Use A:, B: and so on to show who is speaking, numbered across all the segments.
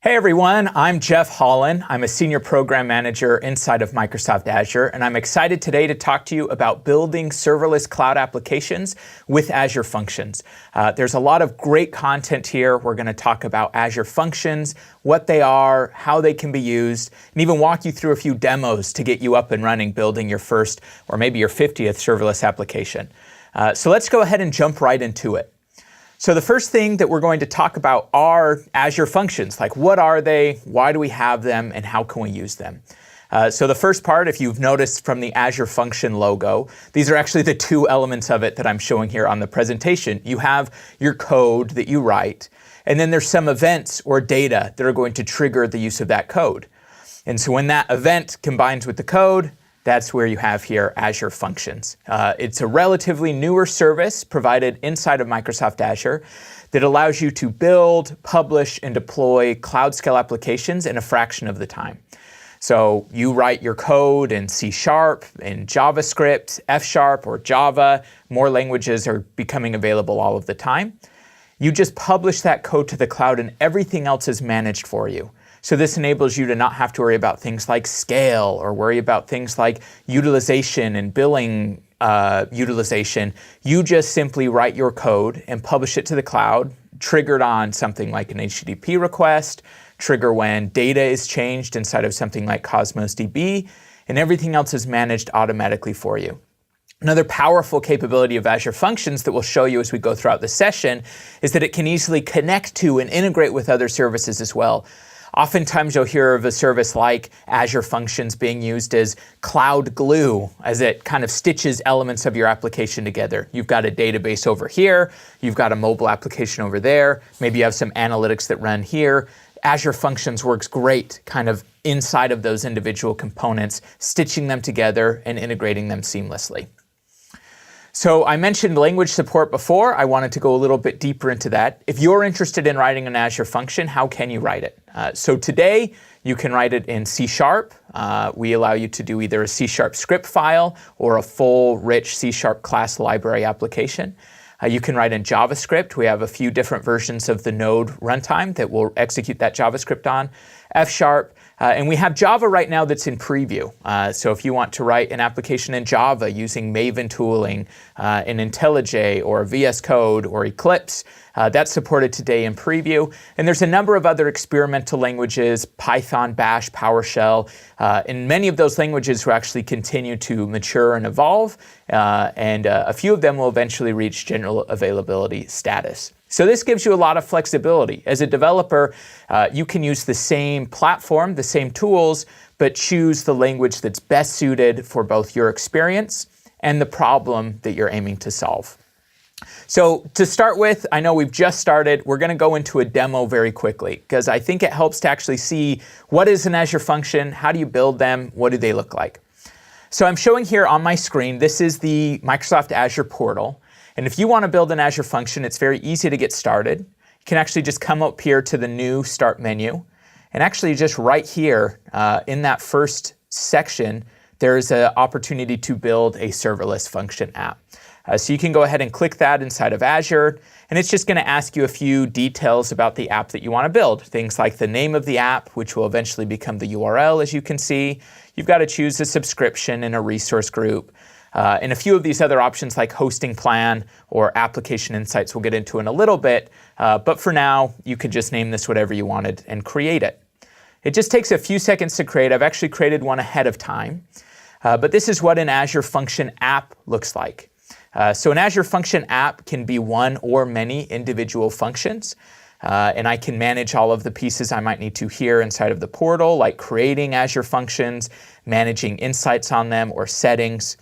A: Hey everyone, I'm Jeff Holland. I'm a Senior Program Manager inside of Microsoft Azure, and I'm excited today to talk to you about building serverless cloud applications with Azure Functions. There's a lot of great content here. We're going to talk about Azure Functions, what they are, how they can be used, and even walk you through a few demos to get you up and running building your first or maybe your 50th serverless application. So let's go ahead and jump right into it. So the first thing that we're going to talk about are Azure Functions. Like, what are they, why do we have them, and how can we use them? So the first part, if you've noticed from the Azure Function logo, these are actually the two elements of it that I'm showing here on the presentation. You have your code that you write, and then there's some events or data that are going to trigger the use of that code. And so when that event combines with the code, that's where you have here Azure Functions. It's a relatively newer service provided inside of Microsoft Azure that allows you to build, publish, and deploy cloud scale applications in a fraction of the time. So you write your code in C#, in JavaScript, F# or Java. More languages are becoming available all of the time. You just publish that code to the cloud and everything else is managed for you. So this enables you to not have to worry about things like scale or worry about things like utilization and billing utilization. You just simply write your code and publish it to the cloud, triggered on something like an HTTP request, trigger when data is changed inside of something like Cosmos DB, and everything else is managed automatically for you. Another powerful capability of Azure Functions that we'll show you as we go throughout the session is that it can easily connect to and integrate with other services as well. Oftentimes you'll hear of a service like Azure Functions being used as cloud glue, as it kind of stitches elements of your application together. You've got a database over here, you've got a mobile application over there, maybe you have some analytics that run here. Azure Functions works great kind of inside of those individual components, stitching them together and integrating them seamlessly. So I mentioned language support before. I wanted to go a little bit deeper into that. If you're interested in writing an Azure function, how can you write it? So today, you can write it in C#. We allow you to do either a C# script file or a full, rich C# class library application. You can write in JavaScript. We have a few different versions of the Node runtime that will execute that JavaScript on. F#. And we have Java right now that's in preview. So if you want to write an application in Java using Maven tooling, in IntelliJ or VS Code or Eclipse, that's supported today in preview. And there's a number of other experimental languages, Python, Bash, PowerShell. And many of those languages will actually continue to mature and evolve. And a few of them will eventually reach general availability status. So this gives you a lot of flexibility. As a developer, you can use the same platform, the same tools, but choose the language that's best suited for both your experience and the problem that you're aiming to solve. So to start with, I know we've just started. We're going to go into a demo very quickly because I think it helps to actually see what is an Azure function, how do you build them, what do they look like. So I'm showing here on my screen, this is the Microsoft Azure portal. And if you want to build an Azure function, it's very easy to get started. You can actually just come up here to the new Start menu. And actually just right here in that first section, there's an opportunity to build a serverless function app. So you can go ahead and click that inside of Azure. And it's just going to ask you a few details about the app that you want to build. Things like the name of the app, which will eventually become the URL, as you can see. You've got to choose a subscription and a resource group. And a few of these other options like hosting plan or application insights we'll get into in a little bit. But for now, you could just name this whatever you wanted and create it. It just takes a few seconds to create. I've actually created one ahead of time. But this is what an Azure Function app looks like. So an Azure Function app can be one or many individual functions. And I can manage all of the pieces I might need to here inside of the portal, like creating Azure Functions, managing insights on them, or settings.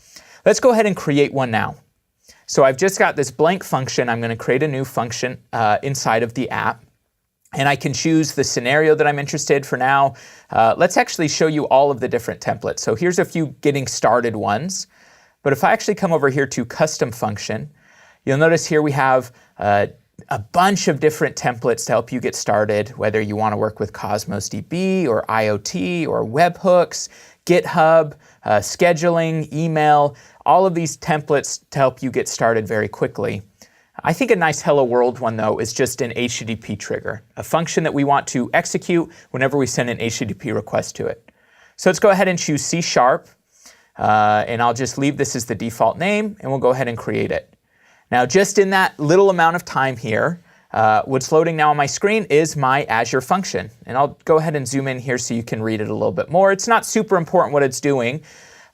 A: Let's go ahead and create one now. So I've just got this blank function. I'm going to create a new function inside of the app. And I can choose the scenario that I'm interested for now. Let's actually show you all of the different templates. So here's a few getting started ones. But if I actually come over here to custom function, you'll notice here we have a bunch of different templates to help you get started, whether you want to work with Cosmos DB or IoT or webhooks, GitHub, scheduling, email, all of these templates to help you get started very quickly. I think a nice hello world one though is just an HTTP trigger, a function that we want to execute whenever we send an HTTP request to it. So let's go ahead and choose C#, and I'll just leave this as the default name, and we'll go ahead and create it. Now just in that little amount of time here, what's loading now on my screen is my Azure function. And I'll go ahead and zoom in here so you can read it a little bit more. It's not super important what it's doing,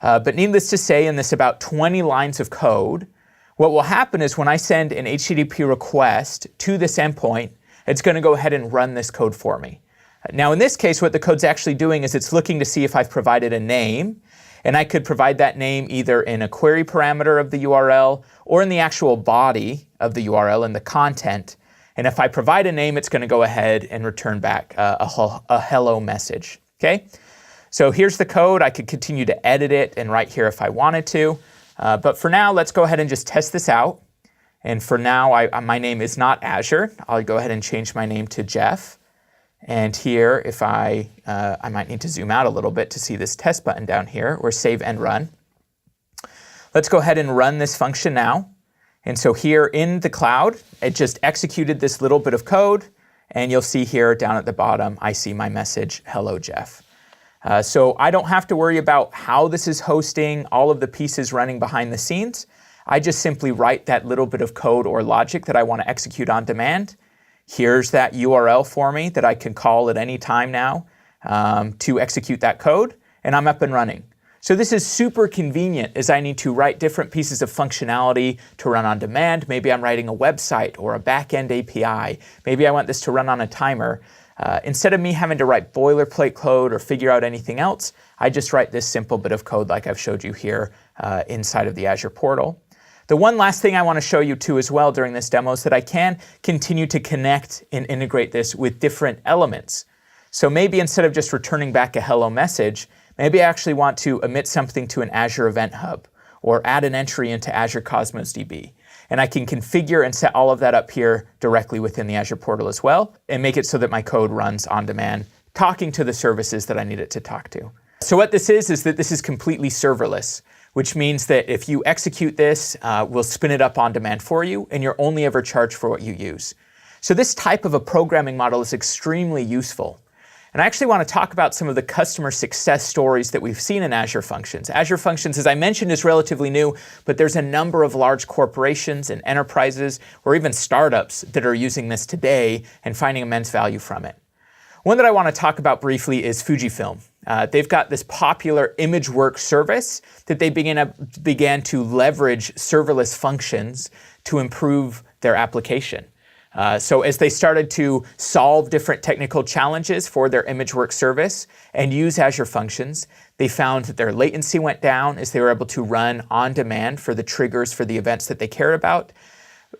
A: but needless to say, in this about 20 lines of code, what will happen is when I send an HTTP request to this endpoint, it's going to go ahead and run this code for me. Now in this case, what the code's actually doing is it's looking to see if I've provided a name, and I could provide that name either in a query parameter of the URL or in the actual body of the URL and the content. And if I provide a name, it's going to go ahead and return back a hello message. Okay? So here's the code. I could continue to edit it and write here if I wanted to. But for now, let's go ahead and just test this out. And for now, my name is not Azure. I'll go ahead and change my name to Jeff. And here, if I might need to zoom out a little bit to see this test button down here, or save and run. Let's go ahead and run this function now. And so here in the cloud, it just executed this little bit of code. And you'll see here down at the bottom, I see my message, hello, Jeff. So I don't have to worry about how this is hosting, all of the pieces running behind the scenes. I just simply write that little bit of code or logic that I want to execute on demand. Here's that URL for me that I can call at any time now to execute that code, and I'm up and running. So this is super convenient as I need to write different pieces of functionality to run on demand. Maybe I'm writing a website or a back-end API. Maybe I want this to run on a timer. Instead of me having to write boilerplate code or figure out anything else, I just write this simple bit of code like I've showed you here inside of the Azure portal. The one last thing I want to show you too as well during this demo is that I can continue to connect and integrate this with different elements. So maybe instead of just returning back a hello message, maybe I actually want to emit something to an Azure Event Hub or add an entry into Azure Cosmos DB. And I can configure and set all of that up here directly within the Azure portal as well and make it so that my code runs on demand, talking to the services that I need it to talk to. So what this is that this is completely serverless, which means that if you execute this, we'll spin it up on demand for you, and you're only ever charged for what you use. So this type of a programming model is extremely useful. And I actually want to talk about some of the customer success stories that we've seen in Azure Functions. Azure Functions, as I mentioned, is relatively new, but there's a number of large corporations and enterprises or even startups that are using this today and finding immense value from it. One that I want to talk about briefly is Fujifilm. They've got this popular image work service that they began to leverage serverless functions to improve their application. So as they started to solve different technical challenges for their ImageWorks service and use Azure Functions, they found that their latency went down as they were able to run on demand for the triggers for the events that they cared about.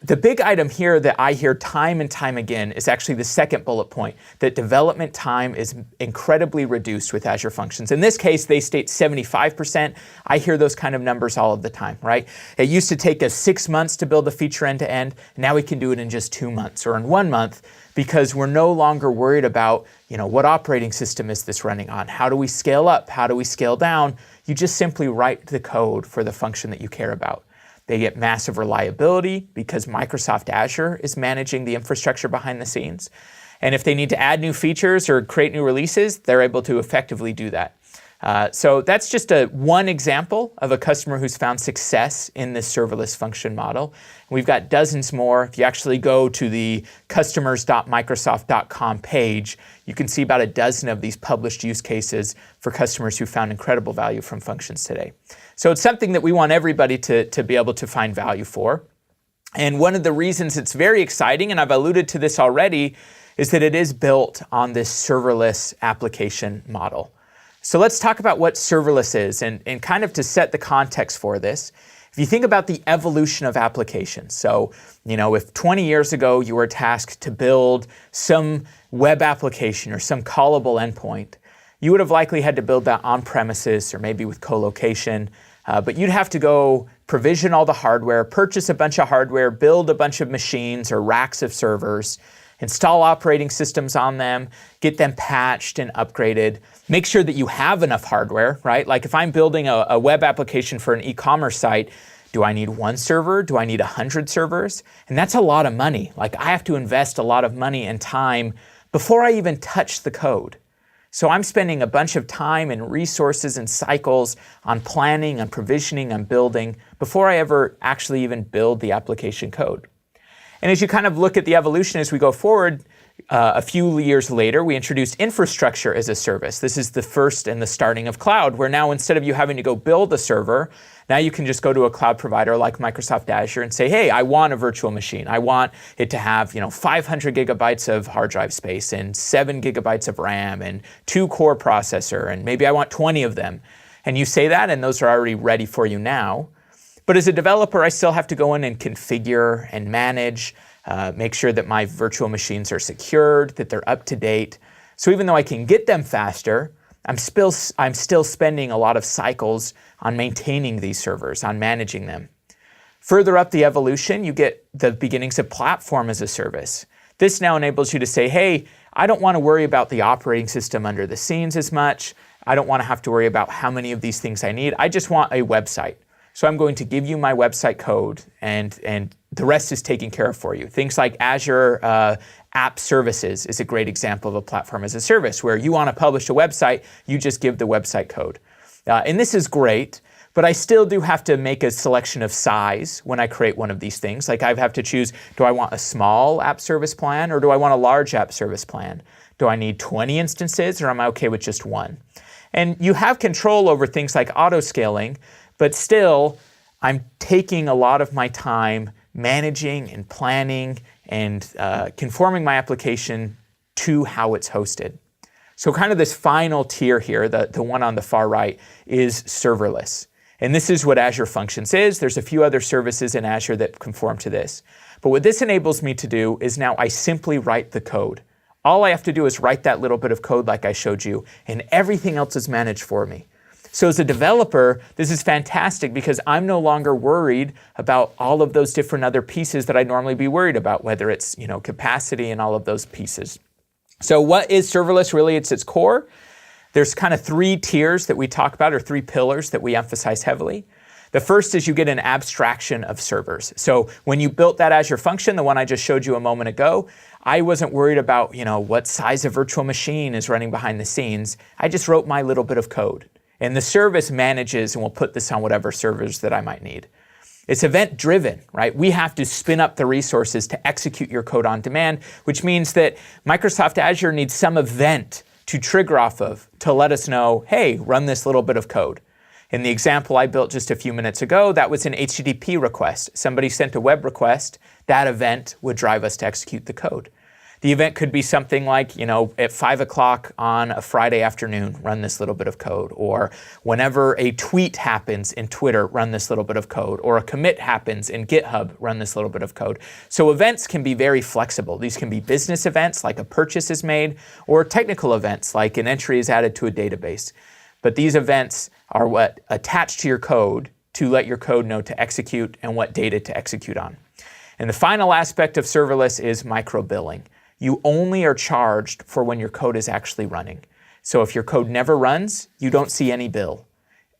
A: The big item here that I hear time and time again is actually the second bullet point, that development time is incredibly reduced with Azure Functions. In this case, they state 75%. I hear those kind of numbers all of the time, right? It used to take us 6 months to build a feature end to end. Now we can do it in just 2 months or in 1 month because we're no longer worried about, what operating system is this running on? How do we scale up? How do we scale down? You just simply write the code for the function that you care about. They get massive reliability because Microsoft Azure is managing the infrastructure behind the scenes. And if they need to add new features or create new releases, they're able to effectively do that. So that's just one example of a customer who's found success in this serverless function model. We've got dozens more. If you actually go to the customers.microsoft.com page, you can see about a dozen of these published use cases for customers who found incredible value from functions today. So it's something that we want everybody to be able to find value for. And one of the reasons it's very exciting, and I've alluded to this already, is that it is built on this serverless application model. So let's talk about what serverless is and kind of to set the context for this. If you think about the evolution of applications, so if 20 years ago you were tasked to build some web application or some callable endpoint, you would have likely had to build that on premises or maybe with co-location, but you'd have to go provision all the hardware, purchase a bunch of hardware, build a bunch of machines or racks of servers, install operating systems on them, get them patched and upgraded, make sure that you have enough hardware, right? Like if I'm building a web application for an e-commerce site, Do I need one server? Do I need 100 servers? And that's a lot of money. Like, I have to invest a lot of money and time before I even touch the code. So I'm spending a bunch of time and resources and cycles on planning, on provisioning, on building, before I ever actually even build the application code. And as you kind of look at the evolution as we go forward, a few years later, we introduced infrastructure as a service. This is the first and the starting of cloud, where now instead of you having to go build a server, now you can just go to a cloud provider like Microsoft Azure and say, hey, I want a virtual machine. I want it to have 500 gigabytes of hard drive space and 7 gigabytes of RAM and 2-core processor, and maybe I want 20 of them. And you say that, and those are already ready for you now. But as a developer, I still have to go in and configure and manage, make sure that my virtual machines are secured, that they're up to date. So even though I can get them faster, I'm still spending a lot of cycles on maintaining these servers, on managing them. Further up the evolution, you get the beginnings of platform as a service. This now enables you to say, hey, I don't want to worry about the operating system under the scenes as much. I don't want to have to worry about how many of these things I need. I just want a website. So I'm going to give you my website code, and the rest is taken care of for you. Things like Azure App Services is a great example of a platform as a service, where you want to publish a website, you just give the website code. And this is great, but I still do have to make a selection of size when I create one of these things. Like, I have to choose, do I want a small app service plan, or do I want a large app service plan? Do I need 20 instances, or am I okay with just one? And you have control over things like auto-scaling, but still, I'm taking a lot of my time managing and planning and conforming my application to how it's hosted. So kind of this final tier here, the one on the far right, is serverless. And this is what Azure Functions is. There's a few other services in Azure that conform to this. But what this enables me to do is now I simply write the code. All I have to do is write that little bit of code like I showed you, and everything else is managed for me. So as a developer, this is fantastic because I'm no longer worried about all of those different other pieces that I'd normally be worried about, whether it's capacity and all of those pieces. So what is serverless really at its core? There's kind of 3 tiers that we talk about, or 3 pillars that we emphasize heavily. The first is you get an abstraction of servers. So when you built that Azure function, the one I just showed you a moment ago, I wasn't worried about what size of virtual machine is running behind the scenes. I just wrote my little bit of code. And the service manages and will put this on whatever servers that I might need. It's event-driven, right? We have to spin up the resources to execute your code on demand, which means that Microsoft Azure needs some event to trigger off of to let us know, hey, run this little bit of code. In the example I built just a few minutes ago, that was an HTTP request. Somebody sent a web request. That event would drive us to execute the code. The event could be something like, at 5 o'clock on a Friday afternoon, run this little bit of code. Or whenever a tweet happens in Twitter, run this little bit of code. Or a commit happens in GitHub, run this little bit of code. So events can be very flexible. These can be business events, like a purchase is made, or technical events, like an entry is added to a database. But these events are what attach to your code to let your code know to execute and what data to execute on. And the final aspect of serverless is micro-billing. You only are charged for when your code is actually running. So if your code never runs, you don't see any bill.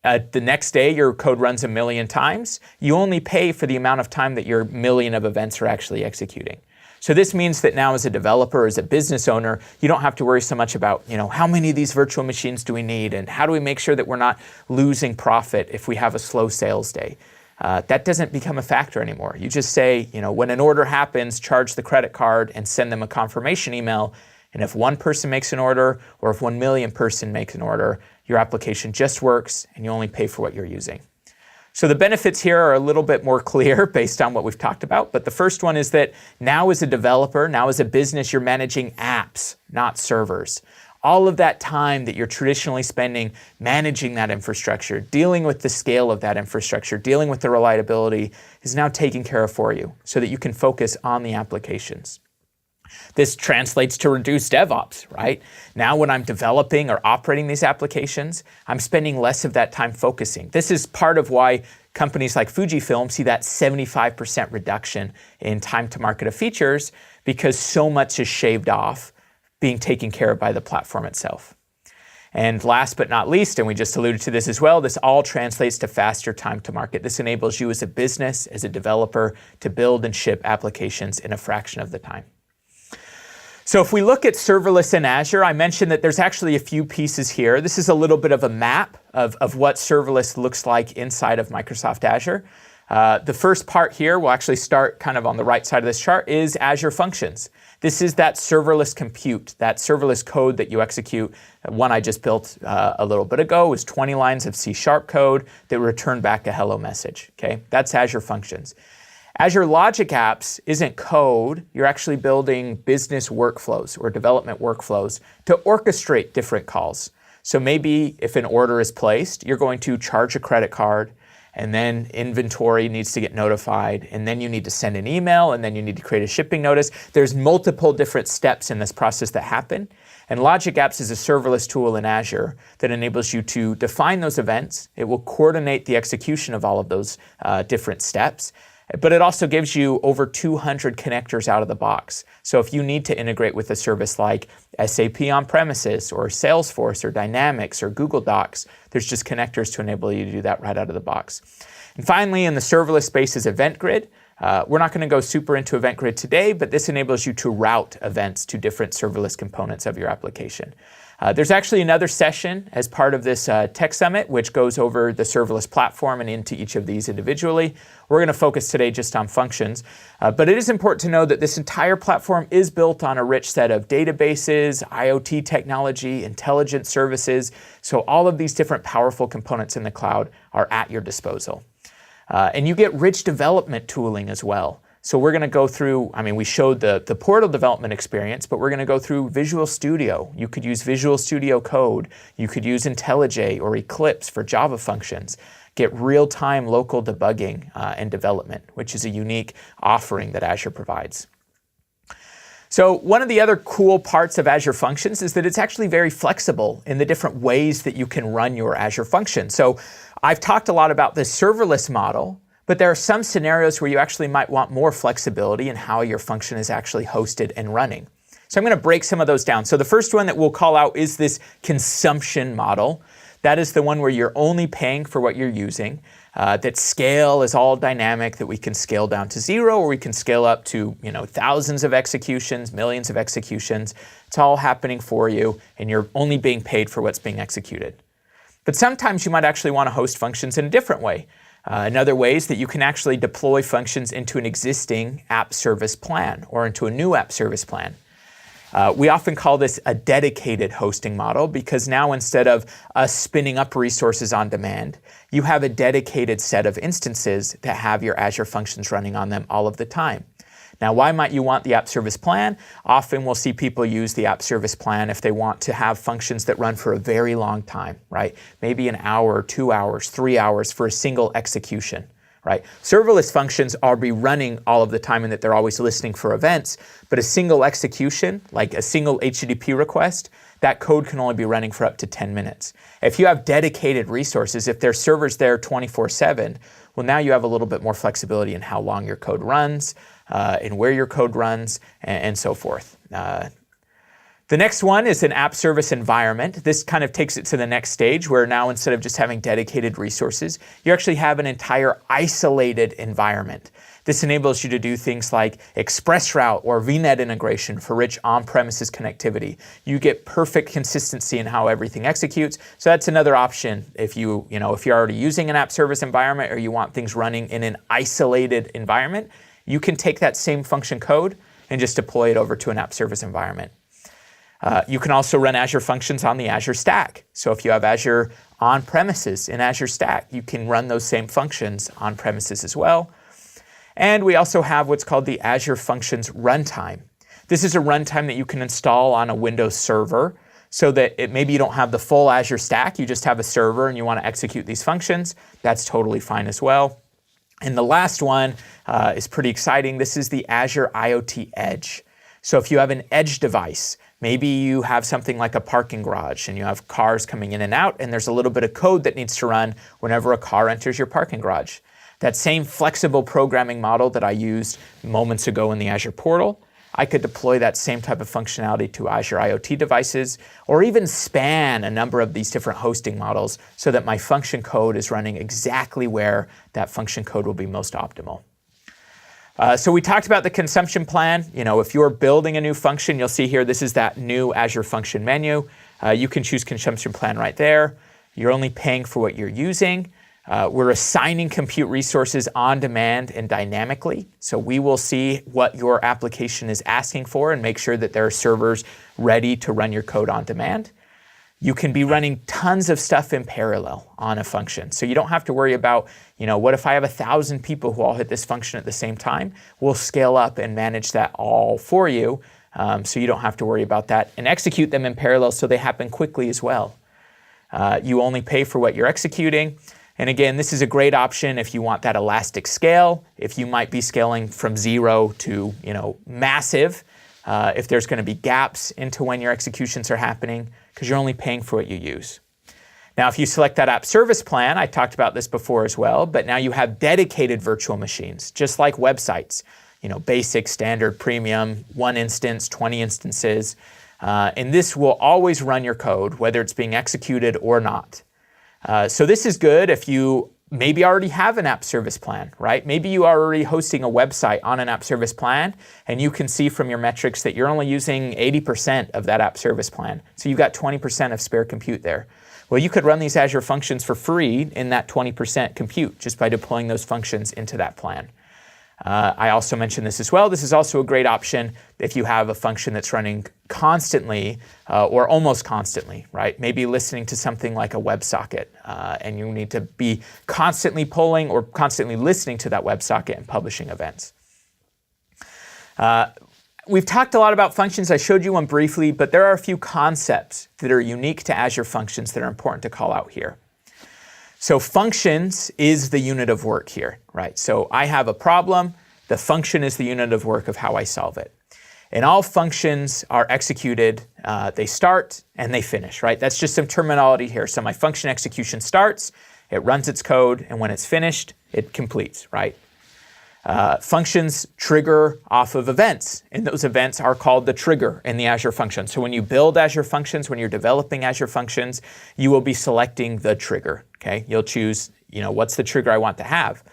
A: The next day, your code runs 1 million times. You only pay for the amount of time that your million of events are actually executing. So this means that now as a developer, as a business owner, you don't have to worry so much about, how many of these virtual machines do we need, and how do we make sure that we're not losing profit if we have a slow sales day. That doesn't become a factor anymore. You just say, when an order happens, charge the credit card and send them a confirmation email. And if one person makes an order, or if 1 million person makes an order, your application just works and you only pay for what you're using. So the benefits here are a little bit more clear based on what we've talked about. But the first one is that now as a developer, now as a business, you're managing apps, not servers. All of that time that you're traditionally spending managing that infrastructure, dealing with the scale of that infrastructure, dealing with the reliability, is now taken care of for you so that you can focus on the applications. This translates to reduced DevOps, right? Now when I'm developing or operating these applications, I'm spending less of that time focusing. This is part of why companies like Fujifilm see that 75% reduction in time to market of features, because so much is shaved off, being taken care of by the platform itself. And last but not least, and we just alluded to this as well, this all translates to faster time to market. This enables you as a business, as a developer, to build and ship applications in a fraction of the time. So if we look at serverless in Azure, I mentioned that there's actually a few pieces here. This is a little bit of a map of what serverless looks like inside of Microsoft Azure. The first part here, we'll actually start kind of on the right side of this chart, is Azure Functions. This is that serverless compute, that serverless code that you execute. One I just built a little bit ago was 20 lines of C# code that returned back a hello message. Okay, that's Azure Functions. Azure Logic Apps isn't code. You're actually building business workflows or development workflows to orchestrate different calls. So maybe if an order is placed, you're going to charge a credit card, and then inventory needs to get notified, and then you need to send an email, and then you need to create a shipping notice. There's multiple different steps in this process that happen. And Logic Apps is a serverless tool in Azure that enables you to define those events. It will coordinate the execution of all of those different steps. But it also gives you over 200 connectors out of the box. So if you need to integrate with a service like SAP on-premises or Salesforce or Dynamics or Google Docs, there's just connectors to enable you to do that right out of the box. And finally, in the serverless space is Event Grid. We're not going to go super into Event Grid today, but this enables you to route events to different serverless components of your application. There's actually another session as part of this Tech Summit, which goes over the serverless platform and into each of these individually. We're going to focus today just on functions. But it is important to know that this entire platform is built on a rich set of databases, IoT technology, intelligent services. So all of these different powerful components in the cloud are at your disposal. And you get rich development tooling as well. So we're going to go through, we showed the portal development experience, but we're going to go through Visual Studio. You could use Visual Studio Code. You could use IntelliJ or Eclipse for Java functions. Get real-time local debugging and development, which is a unique offering that Azure provides. So one of the other cool parts of Azure Functions is that it's actually very flexible in the different ways that you can run your Azure Function. So I've talked a lot about this serverless model, but there are some scenarios where you actually might want more flexibility in how your function is actually hosted and running. So I'm going to break some of those down. So the first one that we'll call out is this consumption model. That is the one where you're only paying for what you're using. That scale is all dynamic, that we can scale down to 0 or we can scale up to thousands of executions, millions of executions. It's all happening for you and you're only being paid for what's being executed. But sometimes you might actually want to host functions in a different way. Another way is that you can actually deploy functions into an existing app service plan or into a new app service plan. We often call this a dedicated hosting model because now instead of us spinning up resources on demand, you have a dedicated set of instances that have your Azure Functions running on them all of the time. Now, why might you want the app service plan? Often we'll see people use the app service plan if they want to have functions that run for a very long time, right? Maybe an hour, 2 hours, 3 hours for a single execution, right? Serverless functions are be running all of the time and that they're always listening for events, but a single execution, like a single HTTP request, that code can only be running for up to 10 minutes. If you have dedicated resources, if there's servers there 24/7, well, now you have a little bit more flexibility in how long your code runs, and where your code runs, and so forth. The next one is an app service environment. This kind of takes it to the next stage where now instead of just having dedicated resources, you actually have an entire isolated environment. This enables you to do things like ExpressRoute or VNet integration for rich on-premises connectivity. You get perfect consistency in how everything executes. So that's another option if you're already using an app service environment or you want things running in an isolated environment. You can take that same function code and just deploy it over to an app service environment. You can also run Azure Functions on the Azure Stack. So if you have Azure on-premises in Azure Stack, you can run those same functions on-premises as well. And we also have what's called the Azure Functions Runtime. This is a runtime that you can install on a Windows server so that maybe you don't have the full Azure Stack, you just have a server and you want to execute these functions. That's totally fine as well. And the last one is pretty exciting. This is the Azure IoT Edge. So if you have an edge device, maybe you have something like a parking garage and you have cars coming in and out and there's a little bit of code that needs to run whenever a car enters your parking garage. That same flexible programming model that I used moments ago in the Azure portal, I could deploy that same type of functionality to Azure IoT devices, or even span a number of these different hosting models so that my function code is running exactly where that function code will be most optimal. So we talked about the consumption plan. If you're building a new function, you'll see here, this is that new Azure function menu. You can choose consumption plan right there. You're only paying for what you're using. We're assigning compute resources on demand and dynamically. So we will see what your application is asking for and make sure that there are servers ready to run your code on demand. You can be running tons of stuff in parallel on a function. So you don't have to worry about, what if I have 1,000 people who all hit this function at the same time? We'll scale up and manage that all for you, so you don't have to worry about that, and execute them in parallel so they happen quickly as well. You only pay for what you're executing. And again, this is a great option if you want that elastic scale, if you might be scaling from 0 to massive, if there's going to be gaps into when your executions are happening, because you're only paying for what you use. Now, if you select that app service plan, I talked about this before as well, but now you have dedicated virtual machines, just like websites, basic, standard, premium, 1 instance, 20 instances, and this will always run your code, whether it's being executed or not. So this is good if you maybe already have an app service plan, right? Maybe you are already hosting a website on an app service plan, and you can see from your metrics that you're only using 80% of that app service plan. So you've got 20% of spare compute there. Well, you could run these Azure functions for free in that 20% compute just by deploying those functions into that plan. I also mentioned this as well. This is also a great option if you have a function that's running constantly or almost constantly, right? Maybe listening to something like a WebSocket, and you need to be constantly polling or constantly listening to that WebSocket and publishing events. We've talked a lot about functions. I showed you one briefly, but there are a few concepts that are unique to Azure Functions that are important to call out here. So functions is the unit of work here, right? So I have a problem. The function is the unit of work of how I solve it. And all functions are executed. They start and they finish, right? That's just some terminology here. So my function execution starts, it runs its code, and when it's finished, it completes, right? Functions trigger off of events, and those events are called the trigger in the Azure function. So when you build Azure Functions, when you're developing Azure Functions, you will be selecting the trigger, okay? You'll choose, what's the trigger I want to have?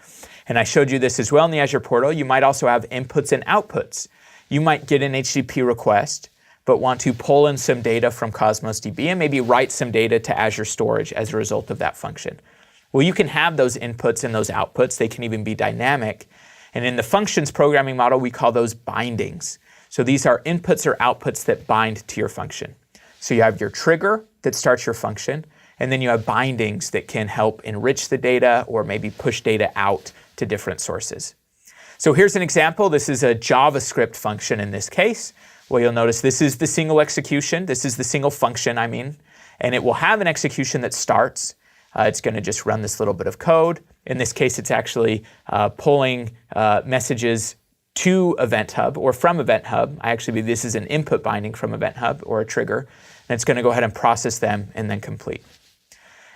A: And I showed you this as well in the Azure portal. You might also have inputs and outputs. You might get an HTTP request, but want to pull in some data from Cosmos DB and maybe write some data to Azure Storage as a result of that function. Well, you can have those inputs and those outputs. They can even be dynamic. And in the functions programming model, we call those bindings. So these are inputs or outputs that bind to your function. So you have your trigger that starts your function, and then you have bindings that can help enrich the data or maybe push data out to different sources. So here's an example. This is a JavaScript function in this case. Well, you'll notice this is the single execution. This is the single function, and it will have an execution that starts. It's going to just run this little bit of code. In this case, it's actually pulling messages to Event Hub or from Event Hub. This is an input binding from Event Hub or a trigger, and it's going to go ahead and process them and then complete.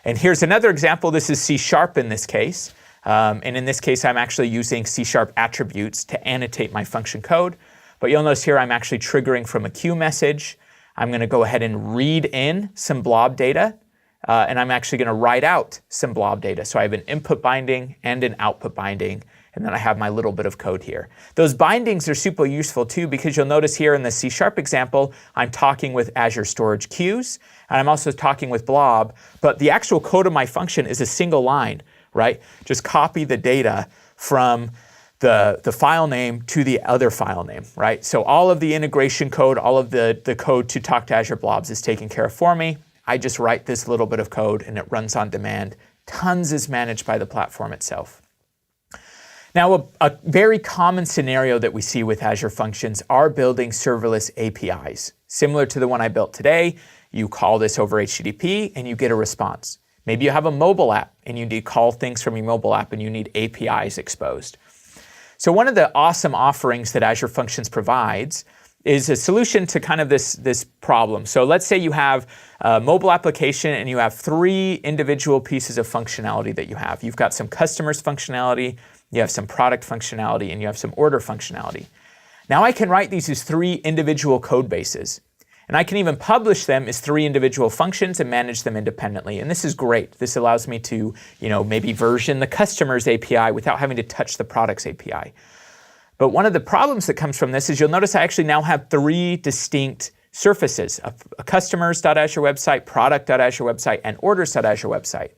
A: And here's another example. This is C# in this case. And in this case, I'm actually using C# attributes to annotate my function code. But you'll notice here I'm actually triggering from a queue message. I'm going to go ahead and read in some blob data. And I'm actually going to write out some blob data. So I have an input binding and an output binding, and then I have my little bit of code here. Those bindings are super useful too, because you'll notice here in the C# example, I'm talking with Azure Storage queues, and I'm also talking with blob, but the actual code of my function is a single line, right? Just copy the data from the file name to the other file name, right? So all of the integration code, all of the code to talk to Azure blobs is taken care of for me. I just write this little bit of code and it runs on demand. Tons is managed by the platform itself. Now, a very common scenario that we see with Azure Functions are building serverless APIs. Similar to the one I built today, you call this over HTTP and you get a response. Maybe you have a mobile app and you need to call things from your mobile app and you need APIs exposed. So one of the awesome offerings that Azure Functions provides is a solution to kind of this problem. So let's say you have a mobile application and you have 3 individual pieces of functionality that you have. You've got some customers functionality, you have some product functionality, and you have some order functionality. Now I can write these as 3 individual code bases. And I can even publish them as 3 individual functions and manage them independently. And this is great. This allows me to, maybe version the customer's API without having to touch the product's API. But one of the problems that comes from this is you'll notice I actually now have 3 distinct surfaces: a customers.azure website, product.azure website, and orders.azure website.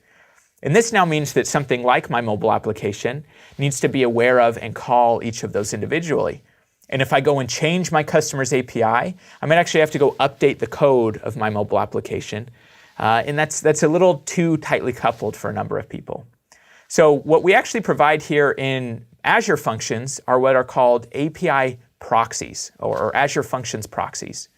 A: And this now means that something like my mobile application needs to be aware of and call each of those individually. And if I go and change my customer's API, I might actually have to go update the code of my mobile application. And that's a little too tightly coupled for a number of people. So what we actually provide here in Azure Functions are what are called API proxies, or Azure Functions proxies.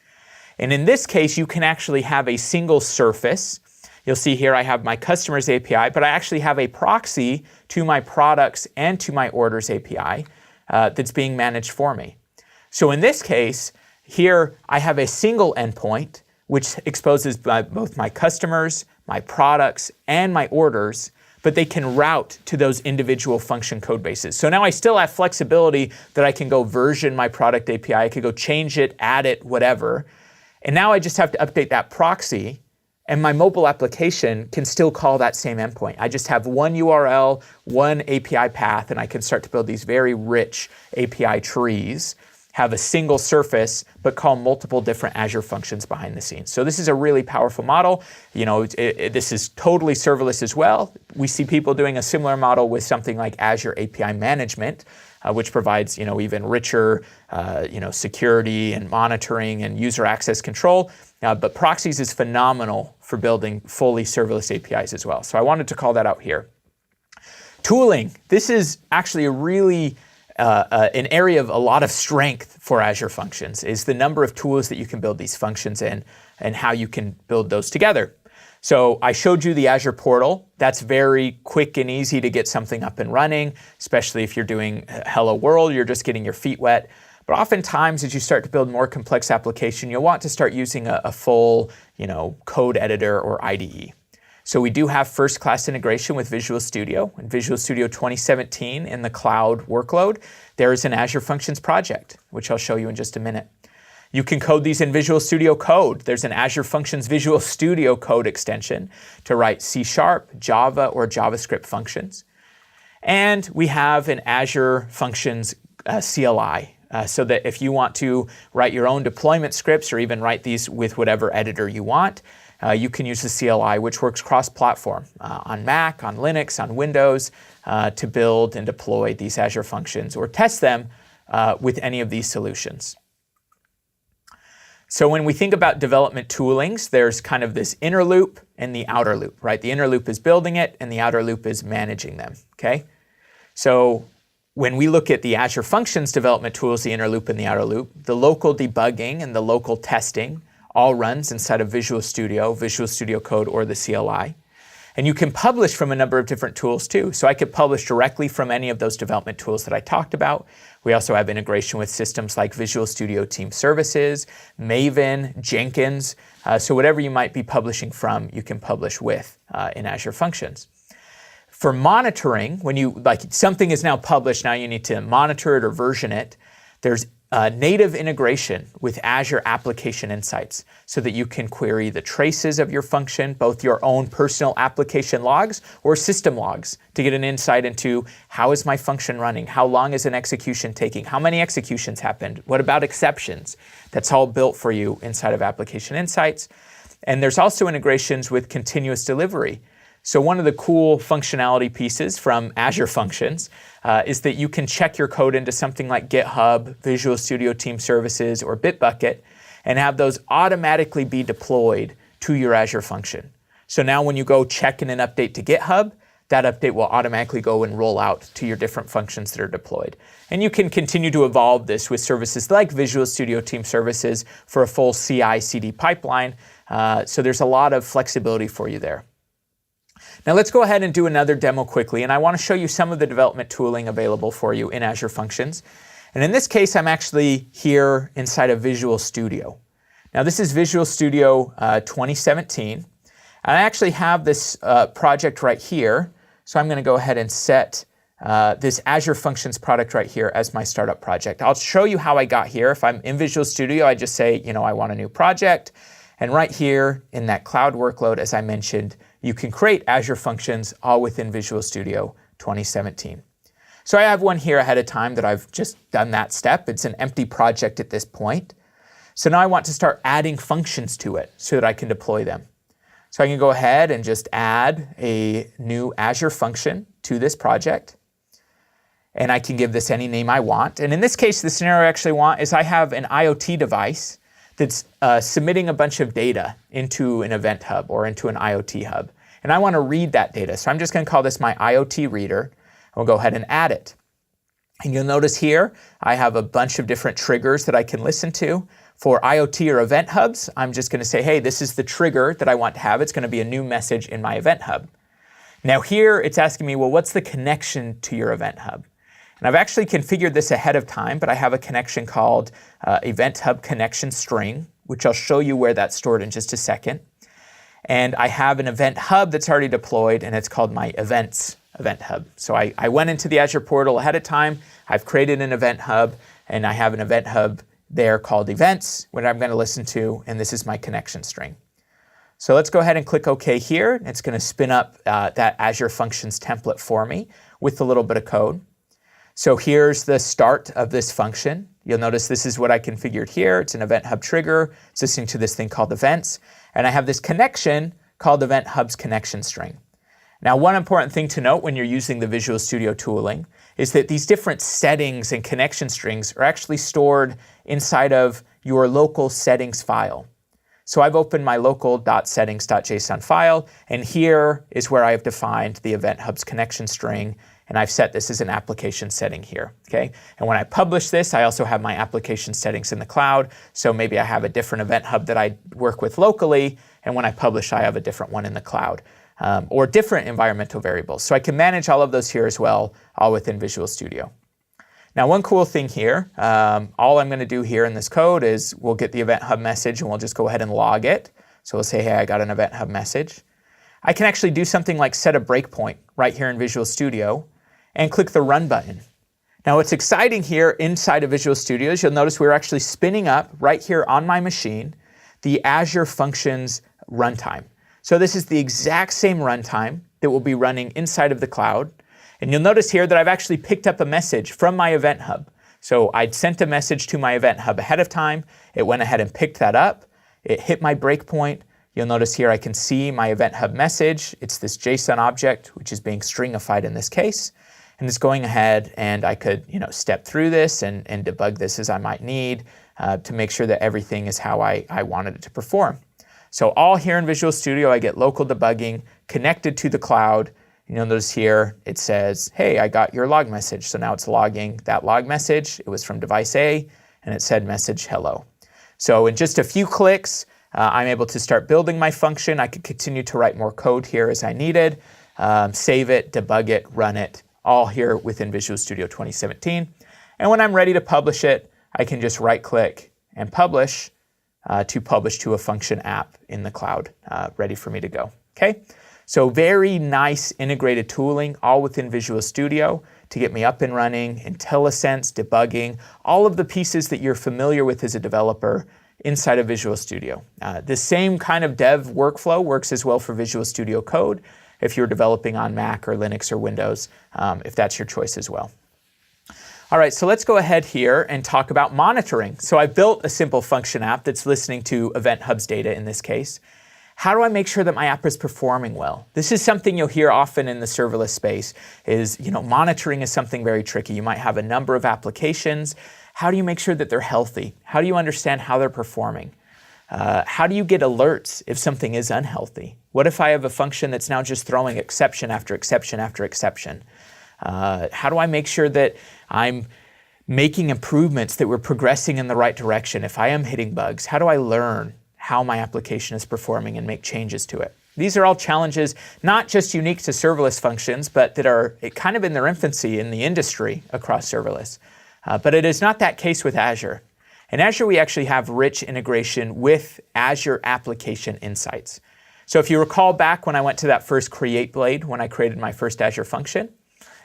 A: And in this case, you can actually have a single surface. You'll see here I have my customer's API, but I actually have a proxy to my products and to my orders API that's being managed for me. So in this case, here I have a single endpoint which exposes both my customers, my products, and my orders, but they can route to those individual function code bases. So now I still have flexibility that I can go version my product API, I could go change it, add it, whatever. And now I just have to update that proxy, and my mobile application can still call that same endpoint. I just have one URL, one API path, and I can start to build these very rich API trees, have a single surface, but call multiple different Azure functions behind the scenes. So this is a really powerful model. This is totally serverless as well. We see people doing a similar model with something like Azure API Management, which provides even richer security and monitoring and user access control. But proxies is phenomenal for building fully serverless APIs as well. So I wanted to call that out here. Tooling. This is actually a really an area of a lot of strength for Azure Functions, is the number of tools that you can build these functions in and how you can build those together. So I showed you the Azure portal. That's very quick and easy to get something up and running, especially if you're doing Hello World, you're just getting your feet wet. But oftentimes, as you start to build more complex application, you'll want to start using a full code editor or IDE. So we do have first-class integration with Visual Studio. In Visual Studio 2017 in the cloud workload, there is an Azure Functions project, which I'll show you in just a minute. You can code these in Visual Studio Code. There's an Azure Functions Visual Studio Code extension to write C#, Java, or JavaScript functions. And we have an Azure Functions CLI, so that if you want to write your own deployment scripts or even write these with whatever editor you want, you can use the CLI, which works cross-platform on Mac, on Linux, on Windows, to build and deploy these Azure functions or test them with any of these solutions. So when we think about development toolings, there's kind of this inner loop and the outer loop, right? The inner loop is building it, and the outer loop is managing them, okay? So when we look at the Azure Functions development tools, the inner loop and the outer loop, the local debugging and the local testing all runs inside of Visual Studio Code, or the CLI. And you can publish from a number of different tools too. So I could publish directly from any of those development tools that I talked about. We also have integration with systems like Visual Studio Team Services, Maven, Jenkins. So whatever you might be publishing from, you can publish with in Azure Functions. For monitoring, when something is now published, now you need to monitor it or version it, there's native integration with Azure Application Insights so that you can query the traces of your function, both your own personal application logs or system logs, to get an insight into how is my function running, how long is an execution taking, how many executions happened, what about exceptions. That's all built for you inside of Application Insights. And there's also integrations with continuous delivery. So one of the cool functionality pieces from Azure Functions is that you can check your code into something like GitHub, Visual Studio Team Services, or Bitbucket, and have those automatically be deployed to your Azure function. So now when you go check in an update to GitHub, that update will automatically go and roll out to your different functions that are deployed. And you can continue to evolve this with services like Visual Studio Team Services for a full CI/CD pipeline. So there's a lot of flexibility for you there. Now let's go ahead and do another demo quickly, and I want to show you some of the development tooling available for you in Azure Functions. And in this case, I'm actually here inside of Visual Studio. Now this is Visual Studio 2017. And I actually have this project right here, so I'm going to go ahead and set this Azure Functions product right here as my startup project. I'll show you how I got here. If I'm in Visual Studio, I just say, I want a new project. And right here in that cloud workload, as I mentioned, you can create Azure Functions all within Visual Studio 2017. So I have one here ahead of time that I've just done that step. It's an empty project at this point. So now I want to start adding functions to it so that I can deploy them. So I can go ahead and just add a new Azure function to this project. And I can give this any name I want. And in this case, the scenario I actually want is I have an IoT device that's submitting a bunch of data into an event hub or into an IoT hub. And I want to read that data. So I'm just going to call this my IoT reader. We'll go ahead and add it. And you'll notice here, I have a bunch of different triggers that I can listen to. For IoT or event hubs, I'm just going to say, hey, this is the trigger that I want to have. It's going to be a new message in my event hub. Now here, it's asking me, well, what's the connection to your event hub? And I've actually configured this ahead of time, but I have a connection called Event Hub Connection String, which I'll show you where that's stored in just a second. And I have an event hub that's already deployed, and it's called my Events Event Hub. So I went into the Azure portal ahead of time. I've created an event hub, and I have an event hub there called Events, which I'm going to listen to, and this is my connection string. So let's go ahead and click OK here. It's going to spin up that Azure Functions template for me with a little bit of code. So here's the start of this function. You'll notice this is what I configured here. It's an Event Hub trigger. It's listening to this thing called Events. And I have this connection called Event Hub's connection string. Now, one important thing to note when you're using the Visual Studio tooling is that these different settings and connection strings are actually stored inside of your local settings file. So I've opened my local.settings.json file, and here is where I've defined the Event Hub's connection string, and I've set this as an application setting here, okay? And when I publish this, I also have my application settings in the cloud, so maybe I have a different event hub that I work with locally, and when I publish, I have a different one in the cloud, or different environmental variables. So I can manage all of those here as well, all within Visual Studio. Now, one cool thing here, all I'm going to do here in this code is we'll get the Event Hub message, and we'll just go ahead and log it. So we'll say, hey, I got an Event Hub message. I can actually do something like set a breakpoint right here in Visual Studio and click the Run button. Now, what's exciting here inside of Visual Studio is you'll notice we're actually spinning up right here on my machine the Azure Functions runtime. So this is the exact same runtime that will be running inside of the cloud. And you'll notice here that I've actually picked up a message from my Event Hub. So I'd sent a message to my Event Hub ahead of time. It went ahead and picked that up. It hit my breakpoint. You'll notice here I can see my Event Hub message. It's this JSON object, which is being stringified in this case. And it's going ahead, and I could step through this and debug this as I might need to make sure that everything is how I wanted it to perform. So all here in Visual Studio, I get local debugging connected to the cloud. You'll notice here it says, hey, I got your log message. So now it's logging that log message. It was from device A, and it said message hello. So in just a few clicks, I'm able to start building my function. I could continue to write more code here as I needed, save it, debug it, run it, all here within Visual Studio 2017. And when I'm ready to publish it, I can just right-click and publish to a function app in the cloud, ready for me to go. Okay? So very nice integrated tooling, all within Visual Studio to get me up and running, IntelliSense, debugging, all of the pieces that you're familiar with as a developer inside of Visual Studio. The same kind of dev workflow works as well for Visual Studio Code if you're developing on Mac or Linux or Windows, if that's your choice as well. All right, so let's go ahead here and talk about monitoring. So I built a simple function app that's listening to Event Hub's data in this case. How do I make sure that my app is performing well? This is something you'll hear often in the serverless space is, monitoring is something very tricky. You might have a number of applications. How do you make sure that they're healthy? How do you understand how they're performing? How do you get alerts if something is unhealthy? What if I have a function that's now just throwing exception after exception after exception? How do I make sure that I'm making improvements, that we're progressing in the right direction? If I am hitting bugs, how do I learn how my application is performing and make changes to it? These are all challenges not just unique to serverless functions, but that are kind of in their infancy in the industry across serverless. But it is not that case with Azure. In Azure, we actually have rich integration with Azure Application Insights. So if you recall back when I went to that first Create blade, when I created my first Azure function,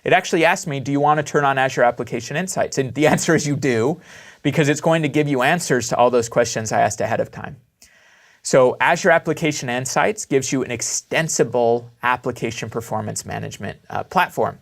A: it actually asked me, do you want to turn on Azure Application Insights? And the answer is you do, because it's going to give you answers to all those questions I asked ahead of time. So Azure Application Insights gives you an extensible application performance management platform.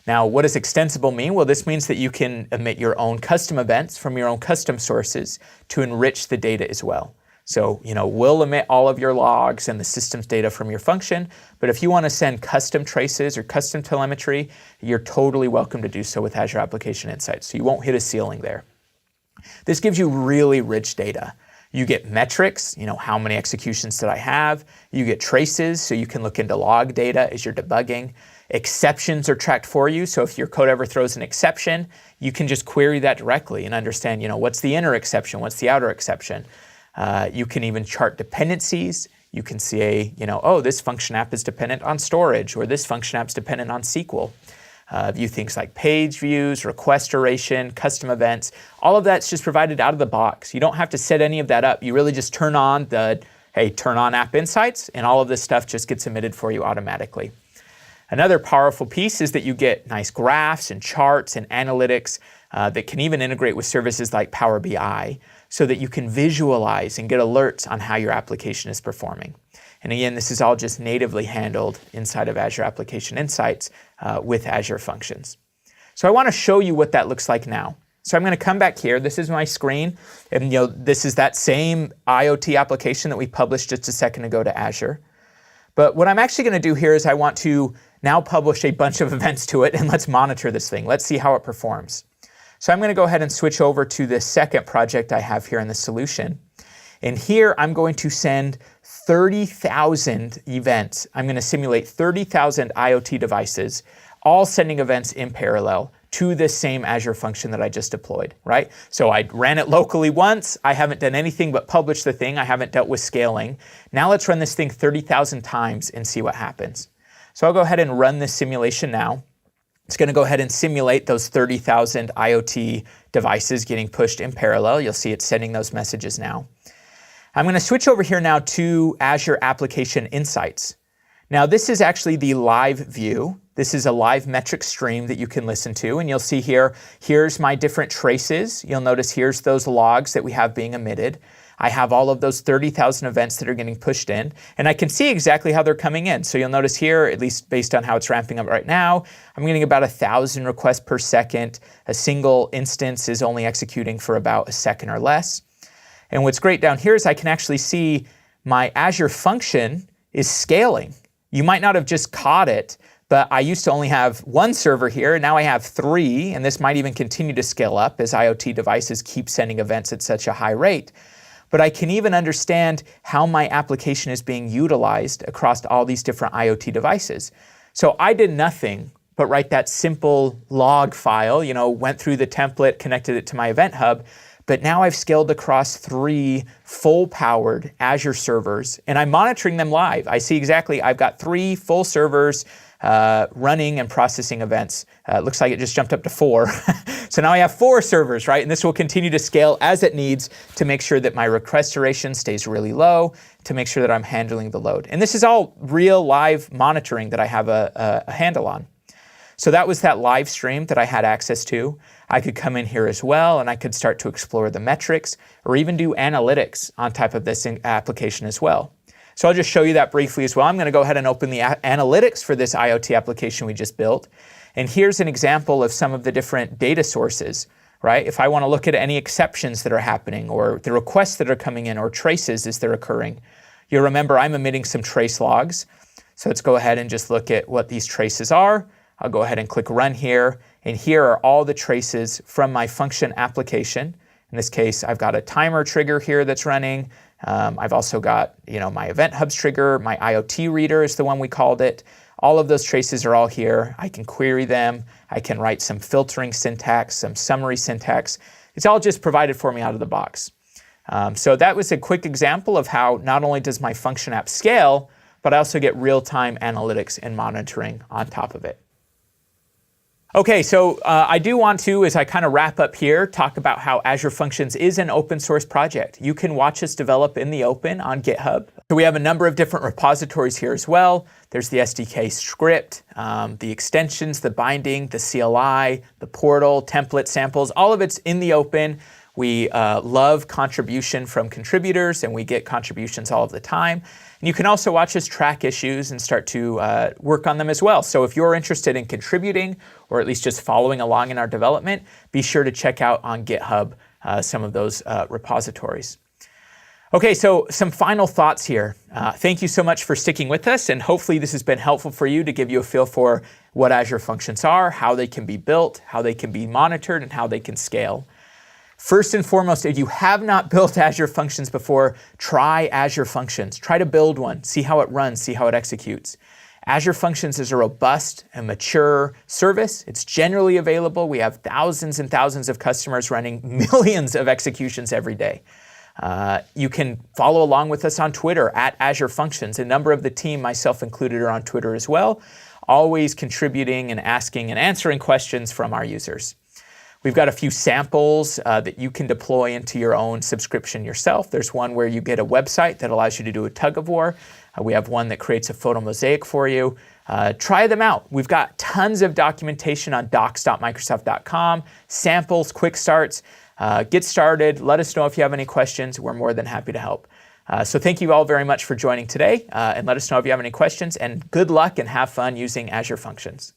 A: Now, what does extensible mean? Well, this means that you can emit your own custom events from your own custom sources to enrich the data as well. So, we'll emit all of your logs and the systems data from your function, but if you want to send custom traces or custom telemetry, you're totally welcome to do so with Azure Application Insights. So you won't hit a ceiling there. This gives you really rich data. You get metrics, how many executions did I have? You get traces, so you can look into log data as you're debugging. Exceptions are tracked for you, so if your code ever throws an exception, you can just query that directly and understand, what's the inner exception, what's the outer exception. You can even chart dependencies. You can say, oh, this function app is dependent on storage, or this function app is dependent on SQL. View things like page views, request duration, custom events. All of that's just provided out of the box. You don't have to set any of that up. You really just turn on turn on App Insights, and all of this stuff just gets emitted for you automatically. Another powerful piece is that you get nice graphs and charts and analytics that can even integrate with services like Power BI so that you can visualize and get alerts on how your application is performing. And again, this is all just natively handled inside of Azure Application Insights with Azure Functions. So I want to show you what that looks like now. So I'm going to come back here. This is my screen. And this is that same IoT application that we published just a second ago to Azure. But what I'm actually going to do here is I want to now publish a bunch of events to it, and let's monitor this thing. Let's see how it performs. So I'm going to go ahead and switch over to the second project I have here in the solution. And here I'm going to send 30,000 events. I'm going to simulate 30,000 IoT devices, all sending events in parallel to this same Azure function that I just deployed, right? So I ran it locally once. I haven't done anything but publish the thing. I haven't dealt with scaling. Now let's run this thing 30,000 times and see what happens. So I'll go ahead and run this simulation now. It's going to go ahead and simulate those 30,000 IoT devices getting pushed in parallel. You'll see it's sending those messages now. I'm going to switch over here now to Azure Application Insights. Now this is actually the live view. This is a live metric stream that you can listen to, and you'll see here's my different traces. You'll notice here's those logs that we have being emitted. I have all of those 30,000 events that are getting pushed in, and I can see exactly how they're coming in. So you'll notice here, at least based on how it's ramping up right now, I'm getting about 1,000 requests per second. A single instance is only executing for about a second or less. And what's great down here is I can actually see my Azure function is scaling. You might not have just caught it, but I used to only have one server here, and now I have 3, and this might even continue to scale up as IoT devices keep sending events at such a high rate. But I can even understand how my application is being utilized across all these different IoT devices. So I did nothing but write that simple log file, went through the template, connected it to my Event Hub, but now I've scaled across 3 full-powered Azure servers, and I'm monitoring them live. I see exactly, I've got 3 full servers running and processing events. Looks like it just jumped up to 4. So now I have 4 servers, right? And this will continue to scale as it needs to make sure that my request duration stays really low, to make sure that I'm handling the load. And this is all real live monitoring that I have a handle on. So that was that live stream that I had access to. I could come in here as well, and I could start to explore the metrics or even do analytics on top of this application as well. So I'll just show you that briefly as well. I'm going to go ahead and open the analytics for this IoT application we just built. And here's an example of some of the different data sources, right? If I want to look at any exceptions that are happening or the requests that are coming in or traces as they're occurring, you'll remember I'm emitting some trace logs. So let's go ahead and just look at what these traces are. I'll go ahead and click Run here. And here are all the traces from my function application. In this case, I've got a timer trigger here that's running. I've also got my Event Hubs trigger. My IoT reader is the one we called it. All of those traces are all here. I can query them. I can write some filtering syntax, some summary syntax. It's all just provided for me out of the box. So that was a quick example of how not only does my function app scale, but I also get real-time analytics and monitoring on top of it. Okay, so I do want to, as I kind of wrap up here, talk about how Azure Functions is an open source project. You can watch us develop in the open on GitHub. So we have a number of different repositories here as well. There's the SDK script, the extensions, the binding, the CLI, the portal, template, samples, all of it's in the open. We love contribution from contributors, and we get contributions all of the time. And you can also watch us track issues and start to work on them as well. So if you're interested in contributing, or at least just following along in our development, be sure to check out on GitHub some of those repositories. Okay, so some final thoughts here. Thank you so much for sticking with us, and hopefully this has been helpful for you to give you a feel for what Azure Functions are, how they can be built, how they can be monitored, and how they can scale. First and foremost, if you have not built Azure Functions before, try Azure Functions. Try to build one, see how it runs, see how it executes. Azure Functions is a robust and mature service. It's generally available. We have thousands and thousands of customers running millions of executions every day. You can follow along with us on Twitter at Azure Functions. A number of the team, myself included, are on Twitter as well, always contributing and asking and answering questions from our users. We've got a few samples that you can deploy into your own subscription yourself. There's one where you get a website that allows you to do a tug of war. We have one that creates a photo mosaic for you. Try them out. We've got tons of documentation on docs.microsoft.com, samples, quick starts. Get started. Let us know if you have any questions. We're more than happy to help. So thank you all very much for joining today, and let us know if you have any questions, and good luck and have fun using Azure Functions.